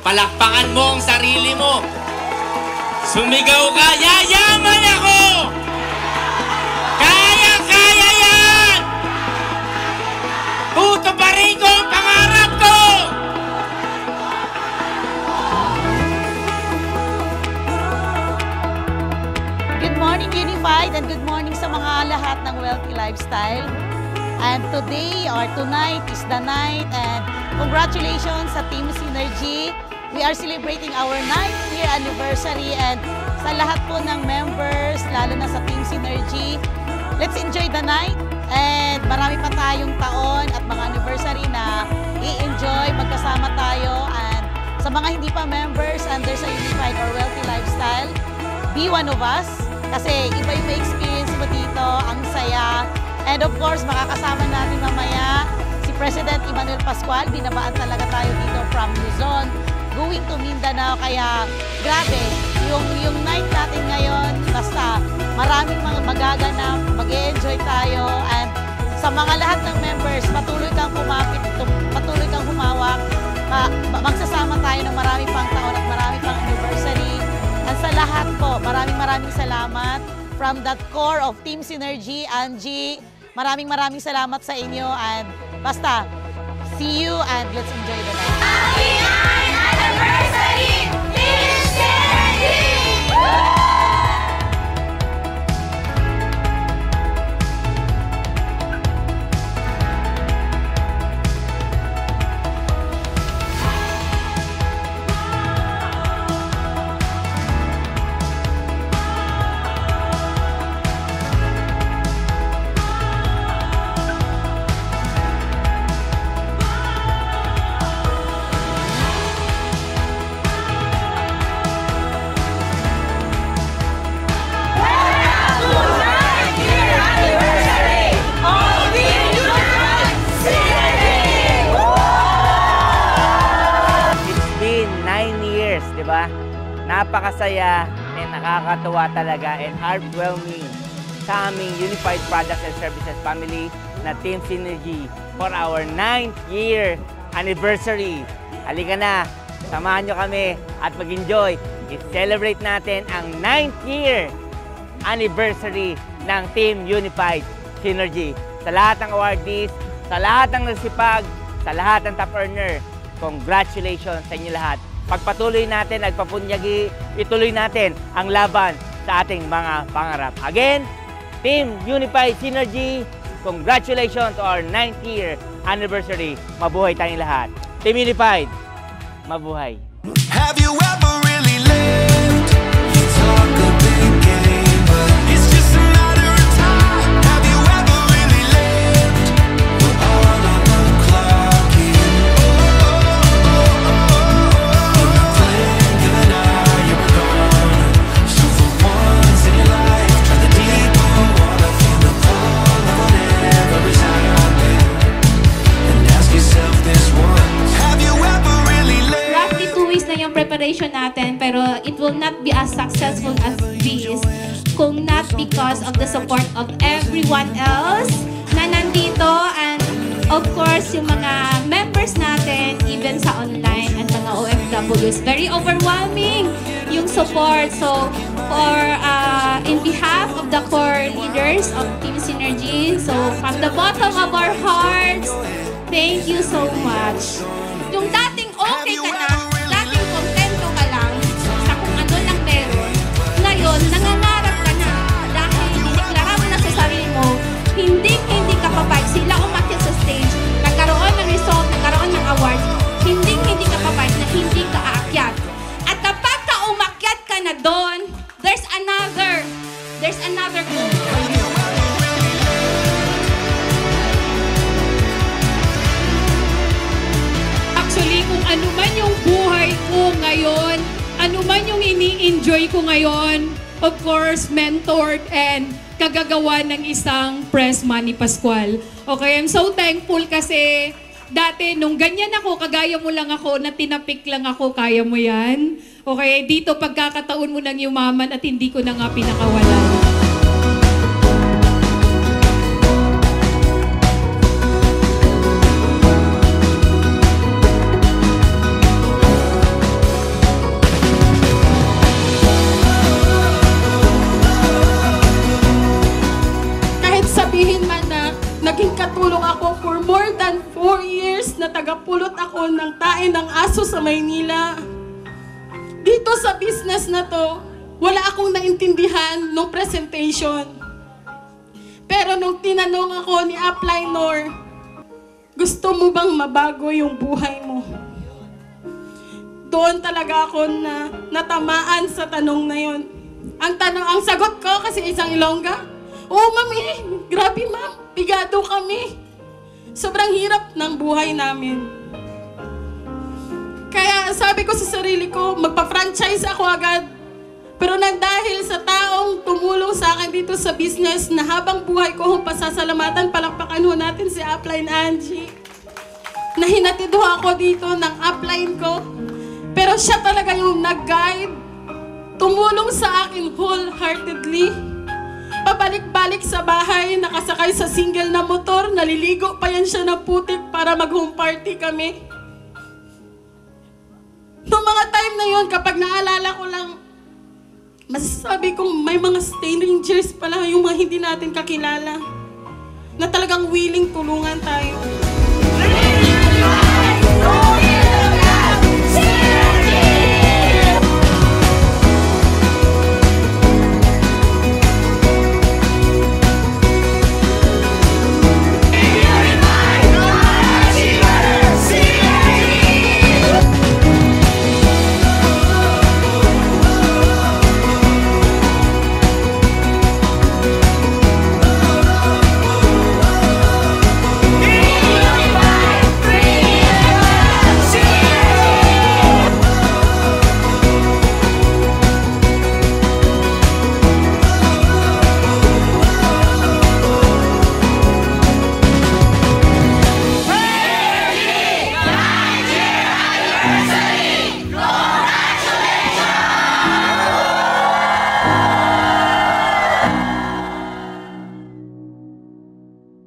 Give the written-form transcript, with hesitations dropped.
Palakpakan mo ang sarili mo. Sumigaw ka, yayaman ako! Kaya-kaya yan! Tutuparin ko ang pangarap ko! Good morning, Unified, and good morning sa mga lahat ng Wealthy Lifestyle. And today or tonight is the night, and congratulations sa Team Synergy. We are celebrating our 9th year anniversary, and sa lahat po ng members, lalo na sa Team Synergy, let's enjoy the night. And marami pa tayong taon at mga anniversary na i-enjoy, magkasama tayo. And sa mga hindi pa members under sa Unified or Wealthy Lifestyle, be one of us. Kasi iba-iba experience mo dito, ang saya. And of course, makakasama natin mamaya si President Emmanuel Pascual. Binabaan talaga tayo dito from Luzon, going to Mindanao. Kaya grabe, yung night natin ngayon, basta maraming mga magaganap, mag-e-enjoy tayo. And sa mga lahat ng members, patuloy kang kumapit, patuloy kang humawak. Magsasama tayo ng marami pang taon at marami pang anniversary. At sa lahat po, maraming salamat from that core of Team Synergy. Angie, maraming salamat sa inyo. And basta, see you and let's enjoy the night. Happy 9th anniversary, Team Synergy! Diba? Napakasaya and nakakatuwa talaga and heartwarming sa aming Unified Products and Services family na Team Synergy for our 9th year anniversary. Halika na, samahan nyo kami at mag-enjoy. I-celebrate natin ang 9th year anniversary ng Team Unified Synergy. Sa lahat ng awardees, sa lahat ng nagsipag, sa lahat ng top earner, congratulations sa inyo lahat. Pagpatuloy natin, nagpapunyagi, ituloy natin ang laban sa ating mga pangarap. Again, Team Unified Synergy, congratulations to our 9th year anniversary. Mabuhay tayong lahat. Team Unified, mabuhay. Have you ever really lived? You talk a big game, but it's just a matter of time. Have you ever really lived? We're all on the clock here. Preparation natin, pero it will not be as successful as this kung not because of the support of everyone else na nandito, and of course yung mga members natin even sa online and mga OFWs. Very overwhelming yung support. So for in behalf of the core leaders of Team Synergy, so from the bottom of our hearts, thank you so much. Yung dating okay ka na, ngayon, nangangarap ka na dahil diniklara mo na sa sarili mo, hindi ka papayag. Sila umakyat sa stage, nagkaroon ng result, nagkaroon ng awards, hindi ka papayag na hindi ka aakyat. At kapag umakyat ka na doon, there's another goal for you. Actually, kung ano man yung buhay ko ngayon, ano man yung ini-enjoy ko ngayon, of course, mentored and kagagawa ng isang Press Manny Pascual. Okay, I'm so thankful kasi dati nung ganyan ako, kagaya mo lang ako, na tinapik lang ako, kaya mo yan. Okay, dito pagkakataon mo nang yumaman at hindi ko na nga pinakawalan. pagkain ng aso sa Maynila. Dito sa business na to, wala akong naintindihan nung presentation. Pero nung tinanong ako ni Upliner, gusto mo bang mabago yung buhay mo? Doon talaga ako natamaan sa tanong na yun. Ang sagot ko kasi isang Ilongga, oo ma'am grabe ma'am, pigado kami. Sobrang hirap ng buhay namin. Kaya sabi ko sa sarili ko, magpa-franchise ako agad. Pero dahil sa taong tumulong sa akin dito sa business na habang buhay ko pasasalamatan, palakpakan ho natin si Upline Angie. Na hinatid ho ako dito ng upline ko. Pero siya talaga yung nag-guide, tumulong sa akin wholeheartedly. Pabalik-balik sa bahay, nakasakay sa single na motor, naliligo pa yan siya ng putik para mag-home party kami. Noong mga time na yun, kapag naalala ko lang, masasabi kong may mga strangers pala yung mga hindi natin kakilala na talagang willing tulungan tayo.